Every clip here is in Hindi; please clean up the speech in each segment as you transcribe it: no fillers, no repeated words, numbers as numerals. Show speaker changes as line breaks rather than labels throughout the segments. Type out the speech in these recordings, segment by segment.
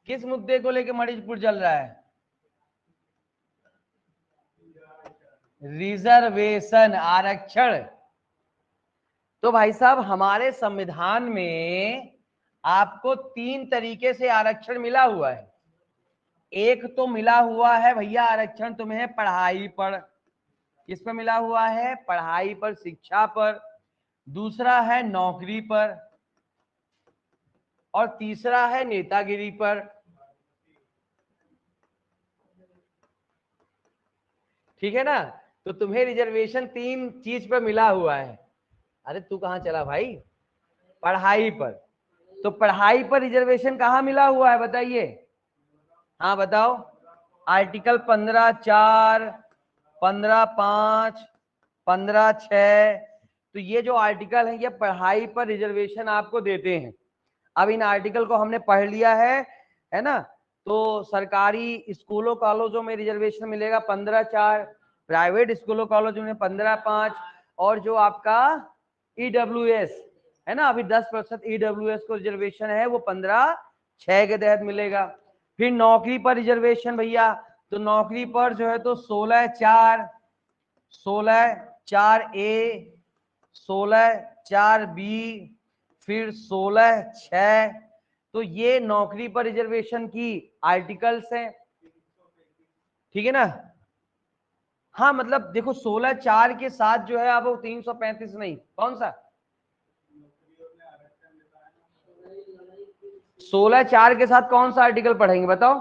किस मुद्दे को लेकर मणिपुर चल रहा है? रिजर्वेशन, आरक्षण। तो भाई साहब हमारे संविधान में आपको 3 तरीके से आरक्षण मिला हुआ है। एक तो मिला हुआ है भैया आरक्षण तुम्हें पढ़ाई पर, किस पर मिला हुआ है? पढ़ाई पर, शिक्षा पर। दूसरा है नौकरी पर, और तीसरा है नेतागिरी पर। ठीक है ना? तो तुम्हें रिजर्वेशन 3 चीज पर मिला हुआ है। अरे तू कहां चला भाई? पढ़ाई पर। तो पढ़ाई पर रिजर्वेशन कहां मिला हुआ है बताइए? हाँ बताओ। आर्टिकल 15(4), 15(5), 15(6). तो ये जो आर्टिकल है ये पढ़ाई पर रिजर्वेशन आपको देते हैं। अब इन आर्टिकल को हमने पढ़ लिया है ना? तो सरकारी स्कूलों कॉलेजों में रिजर्वेशन मिलेगा 15(4), प्राइवेट स्कूलों कॉलेजों में 15(5), और जो आपका ईडब्ल्यूएस है ना, अभी 10% ईडब्ल्यूएस को रिजर्वेशन है, वो 15(6) के तहत मिलेगा। फिर नौकरी पर रिजर्वेशन भैया, तो नौकरी पर जो है तो 16(4), 16(4)A, 16(4)B, फिर 16(6). तो ये नौकरी पर रिजर्वेशन की आर्टिकल्स हैं। ठीक है ना? हाँ मतलब देखो 16(4) के साथ जो है अब 335 नहीं, कौन सा 16(4) के साथ कौन सा आर्टिकल पढ़ेंगे बताओ?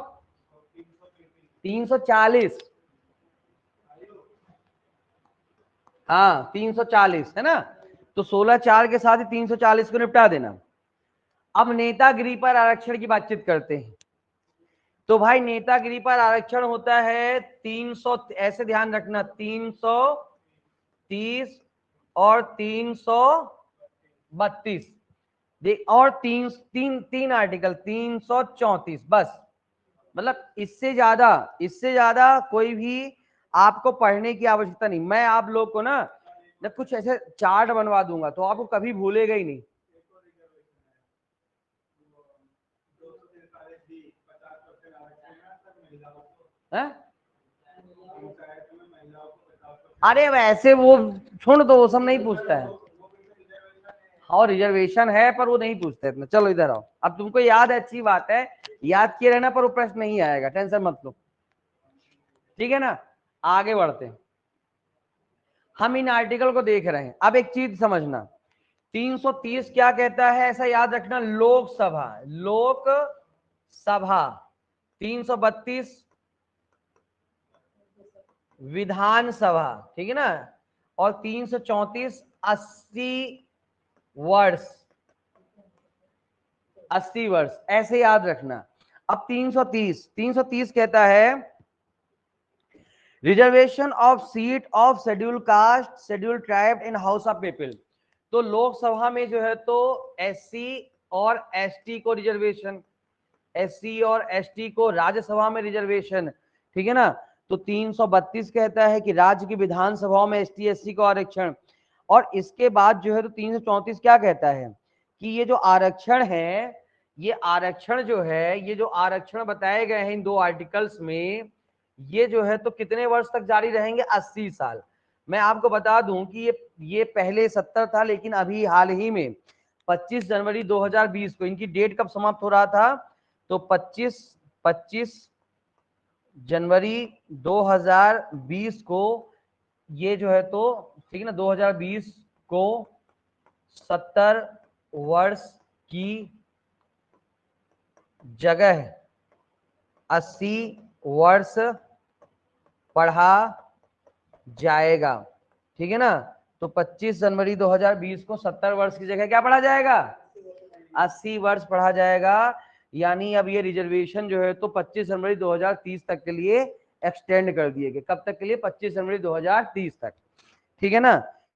340। हाँ 340 है ना? तो 16(4) के साथ ही 340 को निपटा देना। अब नेतागिरी पर आरक्षण की बातचीत करते हैं। तो भाई नेतागिरी पर आरक्षण होता है 300, ऐसे ध्यान रखना, 330 और 332। देख, और तीन आर्टिकल 334, बस। मतलब इससे ज्यादा कोई भी आपको पढ़ने की आवश्यकता नहीं। मैं आप लोग को ना कुछ ऐसे चार्ट बनवा दूंगा तो आपको कभी भूलेगा ही नहीं। है? अरे वैसे वो छोड़ दो, वो सब नहीं पूछता है। और रिजर्वेशन है पर वो नहीं पूछते इतना। चलो इधर आओ, अब तुमको याद है, अच्छी बात है, याद किए रहना, पर वो प्रश्न नहीं आएगा, टेंशन मत लो। ठीक है ना? आगे बढ़ते हैं। हम इन आर्टिकल को देख रहे हैं। अब एक चीज समझना, 330 क्या कहता है ऐसा याद रखना, लोकसभा, लोकसभा। 332 विधानसभा। ठीक है ना? और 334 वर्ष 80 वर्ष, ऐसे याद रखना। अब 330 कहता है reservation of seat of schedule caste, schedule tribe in house of people. तो लोकसभा में जो है तो एससी और एसटी को रिजर्वेशन, एससी और एसटी को राज्यसभा में रिजर्वेशन। ठीक है ना? तो 332 कहता है कि राज्य की विधानसभाओं में एसटी एससी को आरक्षण। और इसके बाद जो है तो 334 क्या कहता है कि ये जो आरक्षण है, ये आरक्षण जो है, ये जो आरक्षण बताए गए हैं इन 2 आर्टिकल्स में, ये जो है तो कितने वर्ष तक जारी रहेंगे? 80 साल। मैं आपको बता दूं कि ये पहले 70 था, लेकिन अभी हाल ही में 25 जनवरी 2020 को, इनकी डेट कब समाप्त हो रहा था? तो 25 जनवरी 2020 को ये जो है तो, ठीक है ना, 2020 को 70 वर्ष की जगह 80 वर्ष पढ़ा जाएगा। ठीक है ना? तो 25 जनवरी 2020 को 70 वर्ष की जगह क्या पढ़ा जाएगा? 80 वर्ष पढ़ा जाएगा। यानी अब ये रिजर्वेशन जो है तो 25 जनवरी 2030 तक के लिए एक्सटेंड कर दिए गए। कब तक के लिए? 25 जनवरी 2030 तक। ठीक है ना?